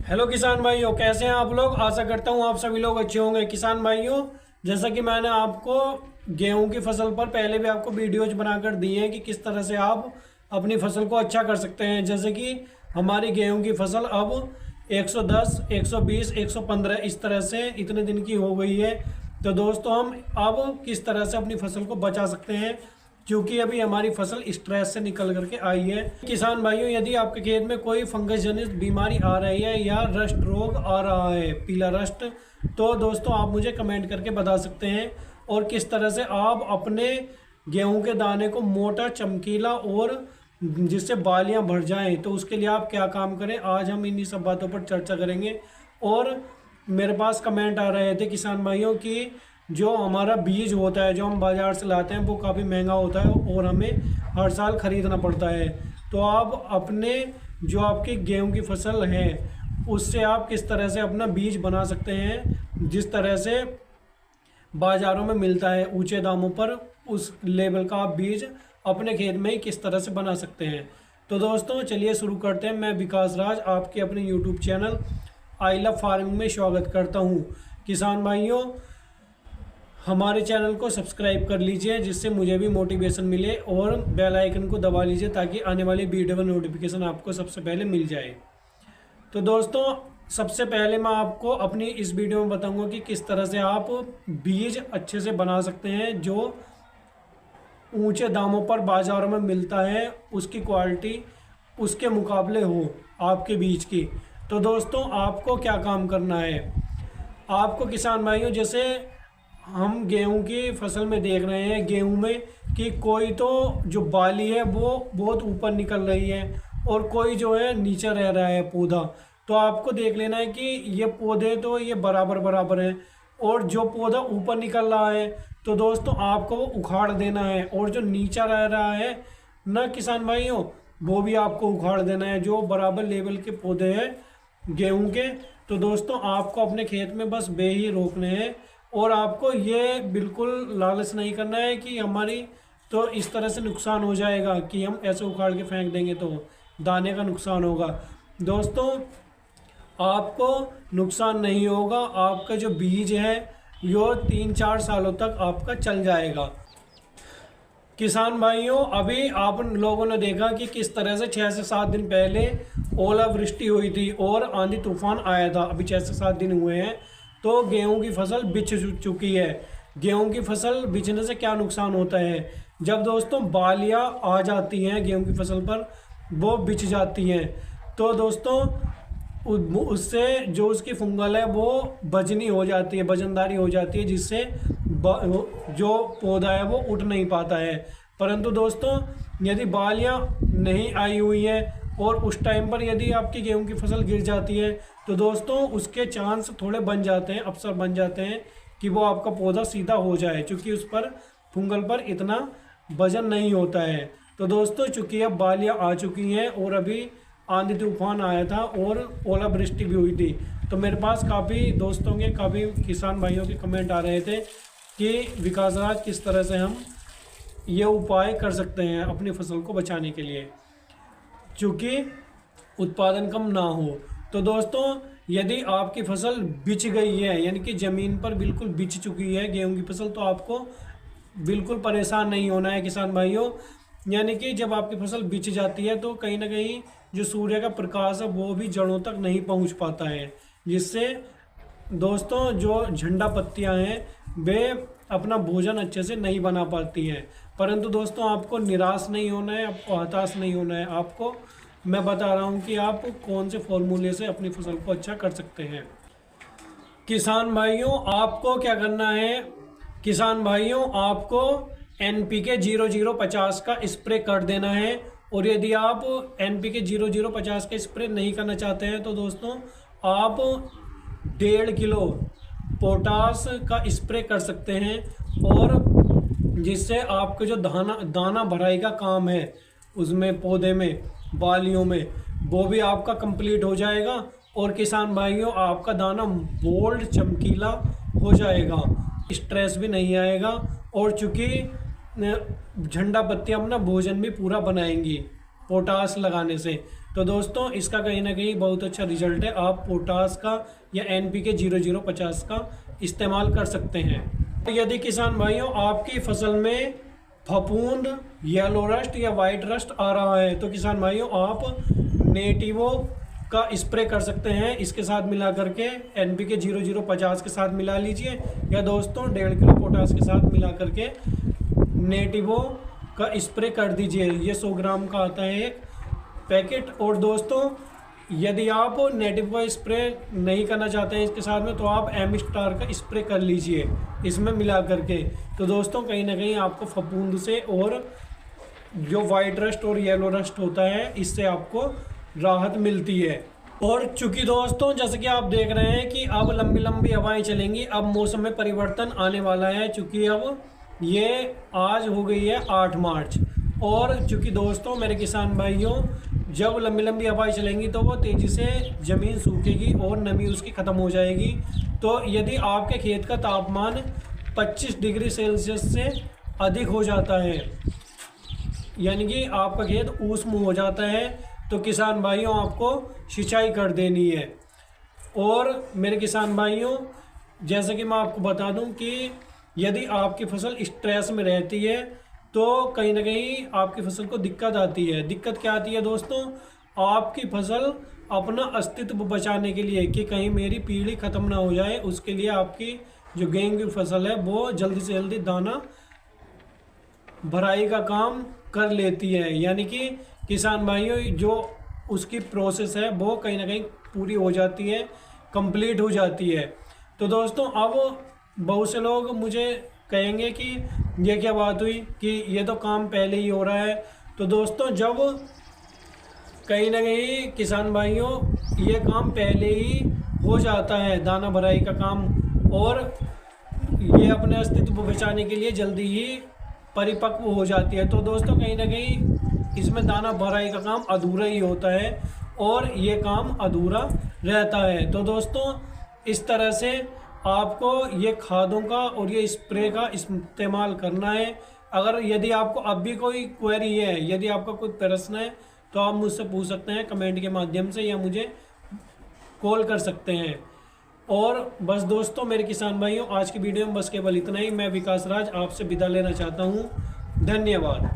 Hello किसान भाइयों, कैसे हैं आप लोग। आशा करता हूं आप सभी लोग अच्छे होंगे। किसान भाइयों, जैसा कि मैंने आपको गेहूं की फसल पर पहले भी आपको वीडियोज बनाकर दी हैं कि किस तरह से आप अपनी फसल को अच्छा कर सकते हैं। जैसे कि हमारी गेहूं की फसल अब 110, 120, 115 इस तरह से इतने दिन की हो गई है। तो दोस्तों, हम अब किस तरह से अपनी फसल को बचा सकते हैं, क्योंकि अभी हमारी फसल स्ट्रेस से निकल करके आई है। किसान भाइयों, यदि आपके खेत में कोई फंगस जनित बीमारी आ रही है या रस्ट रोग आ रहा है, पीला रस्ट, तो दोस्तों आप मुझे कमेंट करके बता सकते हैं। और किस तरह से आप अपने गेहूं के दाने को मोटा, चमकीला और जिससे बालियां भर जाएं, तो उसके लिए आप क्या काम करें, आज हम इन्हीं सब बातों पर चर्चा करेंगे। और मेरे पास कमेंट आ रहे थे किसान भाइयों की जो हमारा बीज होता है, जो हम बाज़ार से लाते हैं, वो काफ़ी महंगा होता है और हमें हर साल ख़रीदना पड़ता है। तो आप अपने जो आपकी गेहूं की फसल है उससे आप किस तरह से अपना बीज बना सकते हैं, जिस तरह से बाज़ारों में मिलता है ऊंचे दामों पर, उस लेवल का आप बीज अपने खेत में ही किस तरह से बना सकते हैं। तो दोस्तों चलिए शुरू करते हैं। मैं विकास राज आपके अपने YouTube channel I love farming में स्वागत करता हूँ। किसान भाइयों, हमारे चैनल को सब्सक्राइब कर लीजिए जिससे मुझे भी मोटिवेशन मिले, और बेल आइकन को दबा लीजिए ताकि आने वाली वीडियो का नोटिफिकेशन आपको सबसे पहले मिल जाए। तो दोस्तों, सबसे पहले मैं आपको अपनी इस वीडियो में बताऊंगा कि किस तरह से आप बीज अच्छे से बना सकते हैं जो ऊंचे दामों पर बाज़ारों में मिलता है, उसकी क्वालिटी उसके मुकाबले हो आपके बीज की। तो दोस्तों, आपको क्या काम करना है, आपको किसान भाइयों, जैसे हम गेहूं की फसल में देख रहे हैं, गेहूं में कि कोई तो जो बाली है वो बहुत ऊपर निकल रही है और कोई जो है नीचे रह रहा है पौधा। तो आपको देख लेना है कि ये पौधे तो ये बराबर बराबर हैं, और जो पौधा ऊपर निकल रहा है तो दोस्तों आपको वो उखाड़ देना है, और जो नीचा रह रहा है ना किसान भाइयों, वो भी आपको उखाड़ देना है, जो बराबर लेवल के पौधे हैं गेहूं के। तो दोस्तों आपको अपने खेत में बस बे ही रोकने हैं, और आपको ये बिल्कुल लालच नहीं करना है कि हमारी तो इस तरह से नुकसान हो जाएगा कि हम ऐसे उखाड़ के फेंक देंगे तो दाने का नुकसान होगा। दोस्तों, आपको नुकसान नहीं होगा, आपका जो बीज है यो 3-4 सालों तक आपका चल जाएगा। किसान भाइयों, अभी आप लोगों ने देखा कि किस तरह से 6 से 7 दिन पहले ओलावृष्टि हुई थी और आंधी तूफान आया था। अभी 6 से 7 दिन हुए हैं तो गेहूं की फसल बिछ चुकी है। गेहूं की फसल बिछने से क्या नुकसान होता है, जब दोस्तों बालियां आ जाती हैं गेहूं की फसल पर, वो बिछ जाती हैं, तो दोस्तों उससे जो उसकी फंगल है वो बजनी हो जाती है, वजनदारी हो जाती है, जिससे जो पौधा है वो उठ नहीं पाता है। परंतु दोस्तों, यदि बालियां नहीं आई हुई हैं और उस टाइम पर यदि आपकी गेहूं की फसल गिर जाती है, तो दोस्तों उसके चांस थोड़े बन जाते हैं, अवसर बन जाते हैं कि वो आपका पौधा सीधा हो जाए, क्योंकि उस पर फंगल पर इतना वजन नहीं होता है। तो दोस्तों, चूंकि अब बालियां आ चुकी हैं और अभी आंधी तूफान आया था और ओलावृष्टि भी हुई थी, तो मेरे पास काफ़ी दोस्तों के, काफ़ी किसान भाइयों के कमेंट आ रहे थे कि विकास राज, किस तरह से हम ये उपाय कर सकते हैं अपनी फसल को बचाने के लिए, चूँकि उत्पादन कम ना हो। तो दोस्तों, यदि आपकी फसल बिछ गई है, यानी कि ज़मीन पर बिल्कुल बिछ चुकी है गेहूं की फसल, तो आपको बिल्कुल परेशान नहीं होना है किसान भाइयों। यानी कि जब आपकी फसल बिछ जाती है तो कहीं ना कहीं जो सूर्य का प्रकाश है वो भी जड़ों तक नहीं पहुंच पाता है, जिससे दोस्तों जो झंडा पत्तियां हैं वे अपना भोजन अच्छे से नहीं बना पाती हैं। परंतु दोस्तों, आपको निराश नहीं होना है, आपको हताश नहीं होना है। आपको मैं बता रहा हूं कि आप कौन से फॉर्मूले से अपनी फसल को अच्छा कर सकते हैं। किसान भाइयों, आपको क्या करना है, किसान भाइयों आपको NPK 0050 का स्प्रे कर देना है। और यदि आप NPK 0050 का स्प्रे नहीं करना चाहते हैं तो दोस्तों आप 1.5 किलो पोटास का स्प्रे कर सकते हैं, और जिससे आपके जो दाना भराई का काम है उसमें, पौधे में, बालियों में, वो भी आपका कंप्लीट हो जाएगा। और किसान भाइयों, आपका दाना बोल्ड, चमकीला हो जाएगा, स्ट्रेस भी नहीं आएगा, और चूंकि झंडा पत्तियां अपना भोजन भी पूरा बनाएंगी पोटास लगाने से, तो दोस्तों इसका कहीं ना कहीं बहुत अच्छा रिजल्ट है। आप पोटास का या NPK 0050 का इस्तेमाल कर सकते हैं। यदि किसान भाइयों आपकी फसल में फफूंद, येलो रस्ट या वाइट रस्ट आ रहा है तो किसान भाइयों आप नेटिवो का स्प्रे कर सकते हैं। इसके साथ मिला करके NPK 0050 के साथ मिला लीजिए, या दोस्तों 1.5 किलो पोटास के साथ मिला करके नेटिवो का स्प्रे कर दीजिए। ये 100 ग्राम का आता है एक पैकेट। और दोस्तों यदि आप नेटिव का स्प्रे नहीं करना चाहते हैं इसके साथ में, तो आप एम स्टार का स्प्रे कर लीजिए इसमें मिला करके। तो दोस्तों कहीं ना कहीं आपको फफूंद से और जो वाइट रस्ट और येलो रस्ट होता है इससे आपको राहत मिलती है। और चूंकि दोस्तों जैसे कि आप देख रहे हैं कि अब लंबी लंबी हवाएं चलेंगी, अब मौसम में परिवर्तन आने वाला है। चूंकि अब ये आज हो गई है 8 मार्च, और चूंकि दोस्तों मेरे किसान भाइयों जब लंबी लंबी हवाएं चलेंगी तो वो तेज़ी से ज़मीन सूखेगी और नमी उसकी ख़त्म हो जाएगी। तो यदि आपके खेत का तापमान 25 डिग्री सेल्सियस से अधिक हो जाता है, यानी कि आपका खेत ऊष्म हो जाता है, तो किसान भाइयों आपको सिंचाई कर देनी है। और मेरे किसान भाइयों जैसे कि मैं आपको बता दूं कि यदि आपकी फसल स्ट्रेस में रहती है तो कहीं ना कहीं आपकी फसल को दिक्कत आती है। दिक्कत क्या आती है दोस्तों, आपकी फसल अपना अस्तित्व बचाने के लिए कि कहीं मेरी पीढ़ी ख़त्म ना हो जाए, उसके लिए आपकी जो गेहूं की फसल है वो जल्दी से जल्दी दाना भराई का काम कर लेती है। यानी कि किसान भाइयों जो उसकी प्रोसेस है वो कहीं ना कहीं पूरी हो जाती है, कंप्लीट हो जाती है। तो दोस्तों अब बहुत से लोग मुझे कहेंगे कि ये क्या बात हुई कि ये तो काम पहले ही हो रहा है। तो दोस्तों जब कहीं ना कहीं किसान भाइयों ये काम पहले ही हो जाता है, दाना भराई का काम, और ये अपने अस्तित्व बचाने के लिए जल्दी ही परिपक्व हो जाती है, तो दोस्तों कहीं ना कहीं इसमें दाना भराई का काम अधूरा ही होता है और ये काम अधूरा रहता है। तो दोस्तों इस तरह से आपको ये खादों का और ये स्प्रे का इस्तेमाल करना है। अगर यदि आपको अब भी कोई क्वेरी है, यदि आपका कोई प्रश्न है, तो आप मुझसे पूछ सकते हैं कमेंट के माध्यम से, या मुझे कॉल कर सकते हैं। और बस दोस्तों मेरे किसान भाइयों आज की वीडियो में बस केवल इतना ही। मैं विकास राज आपसे विदा लेना चाहता हूँ। धन्यवाद।